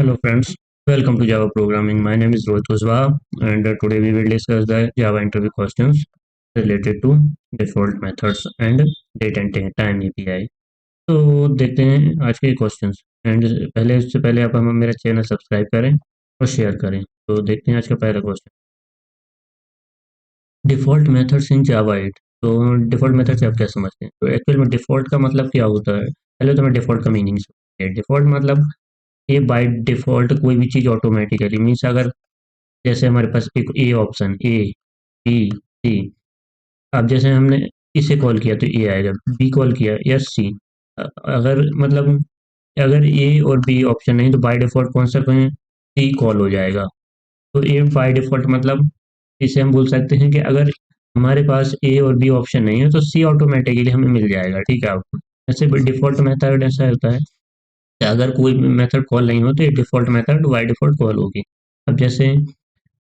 Hello friends, welcome to Java Programming. My name is Rohit Kushwaha and today we will discuss the Java interview questions related to default methods and date and time API. तो देखते हैं आज के questions and पहले उससे पहले आप हम मेरा चैनल सब्सक्राइब करें और शेयर करें। तो देखते हैं आज का पहला क्वेश्चन, डिफ़ॉल्ट मेथड्स इन जावा 8। तो डिफ़ॉल्ट मेथड से आप क्या समझते हैं? तो एक्चुअल में डिफ़ॉल्ट का मतलब क्या होता है? पहले तो मैं डिफ़ॉल्ट का मीनिंग समझते हैं। डिफ़ॉल्ट मतलब ये बाय डिफ़ॉल्ट कोई भी चीज़ ऑटोमेटिकली मीन्स अगर जैसे हमारे पास एक A option A B C, अब जैसे हमने इसे कॉल किया तो ए आएगा, बी कॉल किया या सी। अगर मतलब अगर ए और बी ऑप्शन नहीं तो बाय डिफ़ॉल्ट कौन सा कहें सी कॉल हो जाएगा। तो ए बाय डिफ़ॉल्ट मतलब इसे हम बोल सकते हैं कि अगर हमारे पास ए और बी ऑप्शन नहीं है तो सी ऑटोमेटिकली हमें मिल जाएगा। ठीक है, आपको ऐसे डिफ़ॉल्ट मेथड ऐसा होता है कि अगर कोई मेथड कॉल नहीं हो तो ये default method by default call होगी। अब जैसे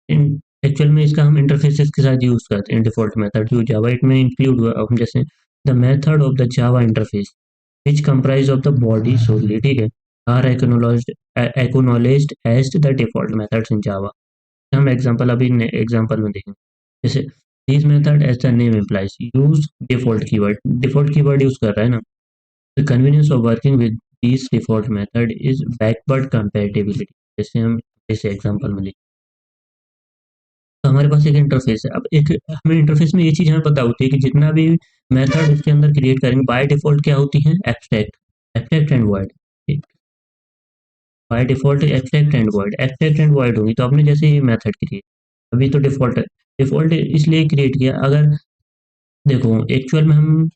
इन एक्चुअल में इसका हम इंटरफेसेस के साथ यूज़ करते हैं डिफ़ॉल्ट मेथड जो जावा 8 में इंक्लूड हुआ। अब जैसे the method of the Java interface which comprise of the body solely, ठीक है, are acknowledged as the default methods in Java. हम एग्जांपल अभी एग्जांपल में देखेंगे। जैसे this method as the name implies use default keyword use कर रहा है ना। The convenience of working with this default method is backward compatibility. जैसे हम इस एग्जांपल में तो हमारे पास एक इंटरफेस है। अब एक हमें इंटरफेस में ये चीज़ हमें पता होती है कि जितना भी मेथड उसके अंदर क्रिएट करेंगे बाय डिफ़ॉल्ट क्या होती हैं? Abstract and void. ठीक, by default abstract and void होगी। तो आपने जैसे ये मेथड क्रिएट अभी तो डिफ़ॉल्ट इसलिए क्रिएट किया। अगर देखो एक्चुअल में हम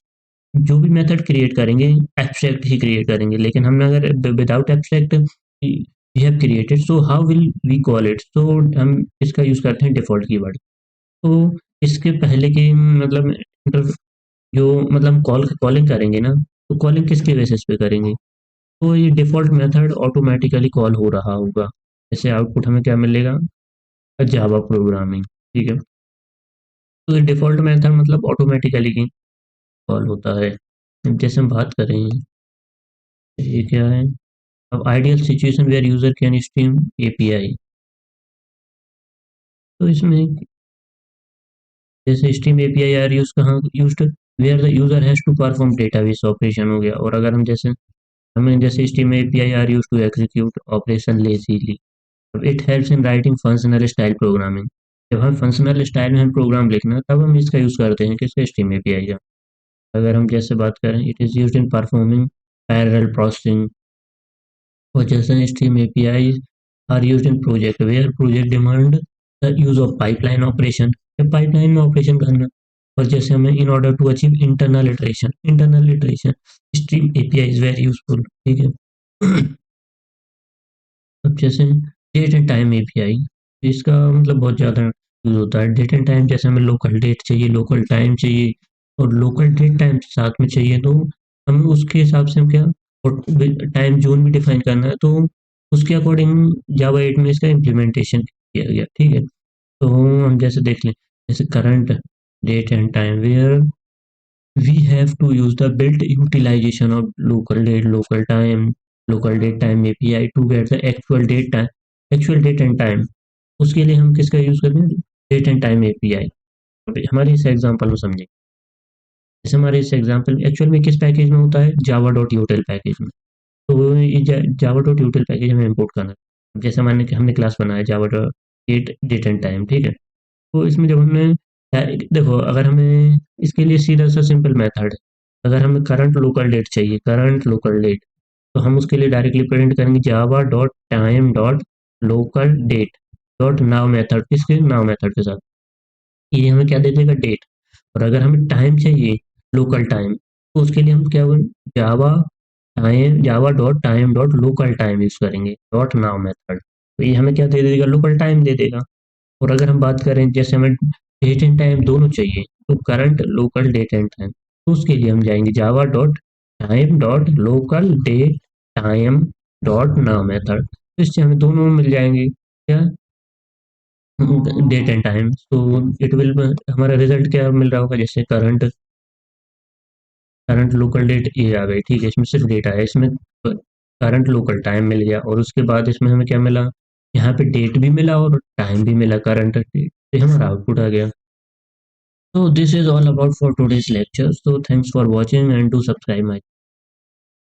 जो भी मेथड क्रिएट करेंगे एब्स्ट्रैक्ट ही क्रिएट करेंगे, लेकिन हमने अगर without abstract we have created so how will we call it. तो हम इसका यूज़ करते हैं डिफ़ॉल्ट कीवर्ड। तो इसके पहले की मतलब जो मतलब कॉलिंग करेंगे ना, तो कॉलिंग किसके बेसिस पे करेंगे? तो ये डिफ़ॉल्ट मेथड ऑटोमैटिकली कॉल हो रहा होगा। जैसे आउटपुट हमें क्या मिलेगा? जावा प्रोग्रामिंग, ठीक है। तो ये डिफ़ॉल्ट मेथड मतलब ऑटोमैटिकली ही कॉल होता है। जैसे हम बात करें ये क्या है? अब ideal situation where user can stream API. तो इसमें जैसे स्ट्रीम एपीआई आर यूज़ कहाँ used? Where the user has to perform database operation हो गया। और अगर हम जैसे हमें जैसे stream API are used to execute operation lazily. अब it helps in writing functional style programming. जब हम फंक्शनल स्टाइल में हम प्रोग्राम लिखना तब हम इसका यूज़ करते हैं किसका? स्ट्रीम एपीआई का। अगर हम जैसे बात करें it is used in performing parallel processing. और जैसे stream API are used in project where project demand the use of pipeline operation. या पाइपलाइन में ऑपरेशन करना। और जैसे हमें in order to achieve internal iteration stream API is very useful, ठीक है। अब जैसे डेट एंड टाइम एपीआई, इसका मतलब बहुत ज़्यादा यूज़ होता है। डेट एंड टाइम जैसे हमें लोकल डेट चाहिए, लोकल टाइम चाहिए और लोकल डेट टाइम साथ में चाहिए, तो हमें उसके हिसाब से हम क्या और टाइम जोन भी डिफाइन करना है, तो उसके अकॉर्डिंग जावा 8 में इसका इम्प्लीमेंटेशन किया गया, ठीक है। तो हम जैसे देख लें, जैसे current date and time where we have to use the built utilization of local date time API to get the actual date and time। उसके लिए हम किसका यूज करते हैं? Date and time API. हमारे इस एग्जांपल में समझें, जैसे हमारे इस एग्जांपल में एक्चुअल में किस पैकेज में होता है? जावा डॉट यूटिल पैकेज में। तो ये जावा डॉट यूटिल पैकेज हमें इंपोर्ट करना है। अब जैसे हमने क्लास बनाया Java dot date and time, ठीक है। तो इसमें जब हमने देखो अगर हमें इसके लिए सीधा सा सिंपल मेथड है। अगर हमें करंट लोकल डेट चाहिए, करंट लोकल डेट, तो हम उसके लिए डायरेक्टली प्रिंट करेंगे Java dot time dot local date dot now method. किसके? नाउ मेथड के साथ। ये हमें क्या दे देगा? डेट। और अगर हमें टाइम चाहिए, लोकल टाइम, तो उसके लिए हम क्या Java Java dot time dot local time use करेंगे डॉट नाउ मेथड। तो ये हमें क्या दे देगा? लोकल टाइम दे देगा। और अगर हम बात करें जैसे हमें डेट एंड टाइम दोनों चाहिए, तो current local date and time, तो उसके लिए हम जाएंगे Java dot time dot local date time dot now method. तो इससे हमें दोनों मिल जाएंगे क्या? Date and time. तो इट विल हमारा रिजल्ट क्या मिल रहा होगा? जैसे करंट करंट लोकल डेट ये आ गई, ठीक है, इसमें सिर्फ डेटा है, इसमें करंट लोकल टाइम मिल गया, और उसके बाद इसमें हमें क्या मिला, यहाँ पे डेट भी मिला और टाइम भी मिला, करंट डेट, तो हमारा आउटपुट आ गया। So this is all about for today's lecture. So thanks for watching and do subscribe my